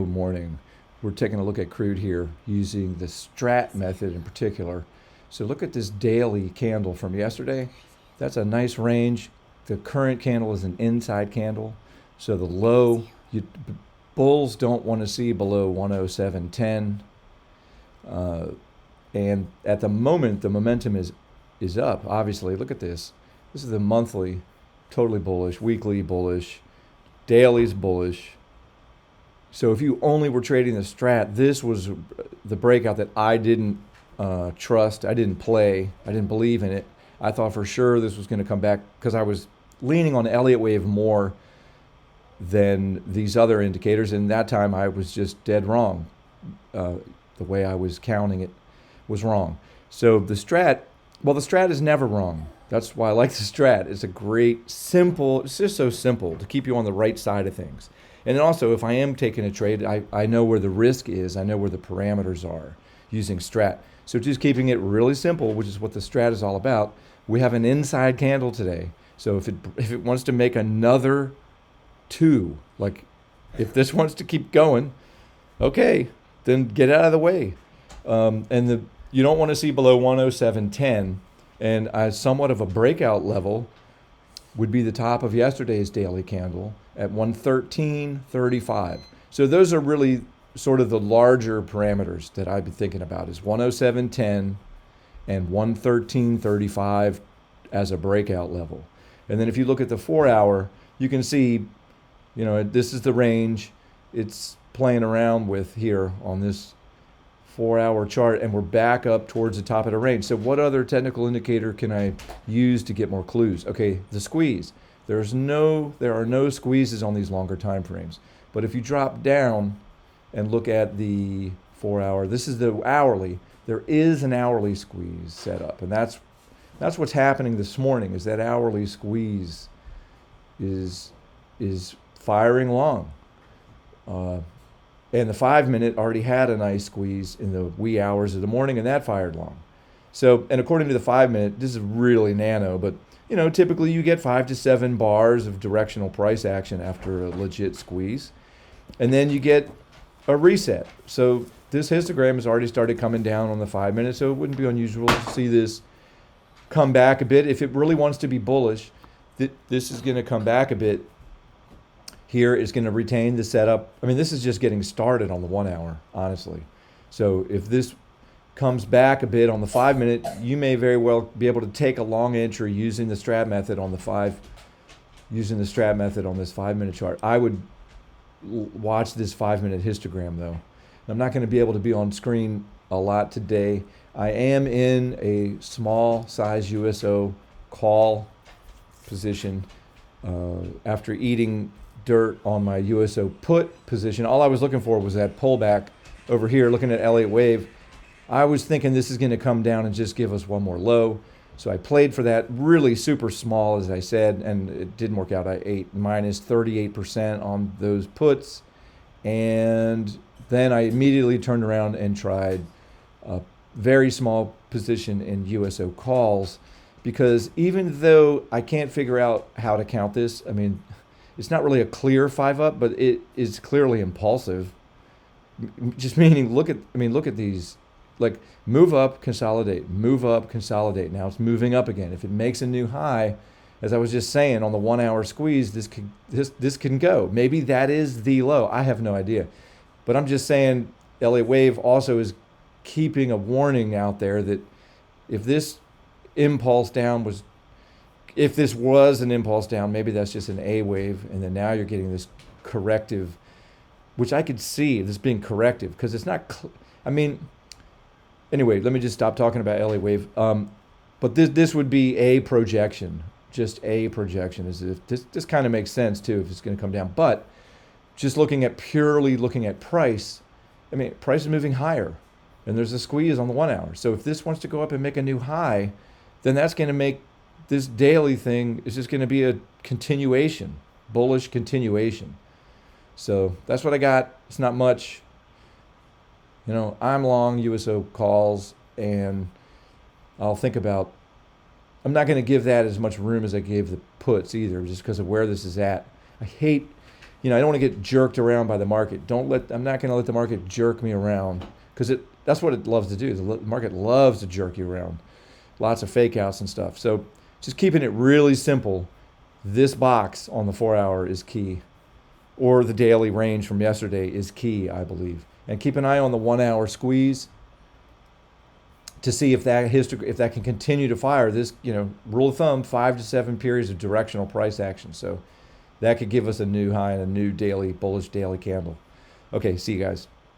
Morning. We're taking a look at crude here using the Strat method in particular. So look at this daily candle from yesterday. That's a nice range. The current candle is an inside candle. So the low, bulls don't want to see below 107.10. And at the moment, the momentum is up. Obviously, look at this. This is the monthly, totally bullish, weekly bullish, daily's bullish. So if you only were trading the Strat, this was the breakout that I didn't trust. I didn't play. I didn't believe in it. I thought for sure this was going to come back because I was leaning on Elliott wave more than these other indicators. And that time I was just dead wrong. The way I was counting it was wrong. So the Strat, well, the Strat is never wrong. That's why I like the Strat. It's a great, simple, it's just so simple to keep you on the right side of things. And then also, if I am taking a trade, I know where the risk is. I know where the parameters are using Strat. So just keeping it really simple, which is what the Strat is all about. We have an inside candle today. So if it wants to make another two, like if this wants to keep going, okay, then get out of the way. You don't want to see below 107.10. And somewhat of a breakout level would be the top of yesterday's daily candle at 113.35. So those are really sort of the larger parameters that I'd be thinking about is 107.10 and 113.35 as a breakout level. And then if you look at the 4-hour, you can see, this is the range it's playing around with here on this 4-hour chart, and we're back up towards the top of the range. So what other technical indicator can I use to get more clues? Okay, the squeeze. There are no squeezes on these longer time frames. But if you drop down and look at the 4-hour, this is the hourly. There is an hourly squeeze set up, and that's what's happening this morning. Is that hourly squeeze is firing long. And the 5-minute already had a nice squeeze in the wee hours of the morning, and that fired long. So, and according to the 5-minute, this is really nano, but typically you get 5 to 7 bars of directional price action after a legit squeeze, and then you get a reset. So this histogram has already started coming down on the 5-minute, so it wouldn't be unusual to see this come back a bit. If it really wants to be bullish, this is going to come back a bit. Here is going to retain the setup. I mean, this is just getting started on the 1-hour, honestly. So if this comes back a bit on the 5-minute, you may very well be able to take a long entry using the Strat method on using the Strat method on this 5-minute chart. I would watch this 5-minute histogram though. I'm not going to be able to be on screen a lot today. I am in a small size USO call position after eating dirt on my USO put position. All I was looking for was that pullback over here, looking at Elliott wave. I was thinking this is going to come down and just give us one more low. So I played for that really super small, as I said, and it didn't work out. I ate minus 38% on those puts. And then I immediately turned around and tried a very small position in USO calls, because even though I can't figure out how to count this, I mean, it's not really a clear 5-up, but it is clearly impulsive. Just meaning, look at these, like move up, consolidate, move up, consolidate. Now it's moving up again. If it makes a new high, as I was just saying, on the 1-hour squeeze, this can go. Maybe that is the low. I have no idea, but I'm just saying, Elliott wave also is keeping a warning out there that if this impulse down was. If this was an impulse down, maybe that's just an A wave, and then now you're getting this corrective, which I could see this being corrective because it's not. Anyway, let me just stop talking about Elliott wave. But this would be a projection, just a projection. As if this kind of makes sense too if it's going to come down. But just purely looking at price, I mean, price is moving higher, and there's a squeeze on the 1-hour. So if this wants to go up and make a new high, then that's going to make this daily thing is just going to be a continuation, bullish continuation. So that's what I got. It's not much. I'm long USO calls, and I'll think about, I'm not going to give that as much room as I gave the puts either, just because of where this is at. I hate I don't want to get jerked around by the market. I'm not going to let the market jerk me around, because that's what it loves to do. The market loves to jerk you around. Lots of fake outs and stuff. So just keeping it really simple. This box on the 4-hour is key, or the daily range from yesterday is key, I believe. And keep an eye on the 1-hour squeeze to see if that can continue to fire. This, rule of thumb, 5 to 7 periods of directional price action. So that could give us a new high and a new bullish daily candle. Okay, see you guys.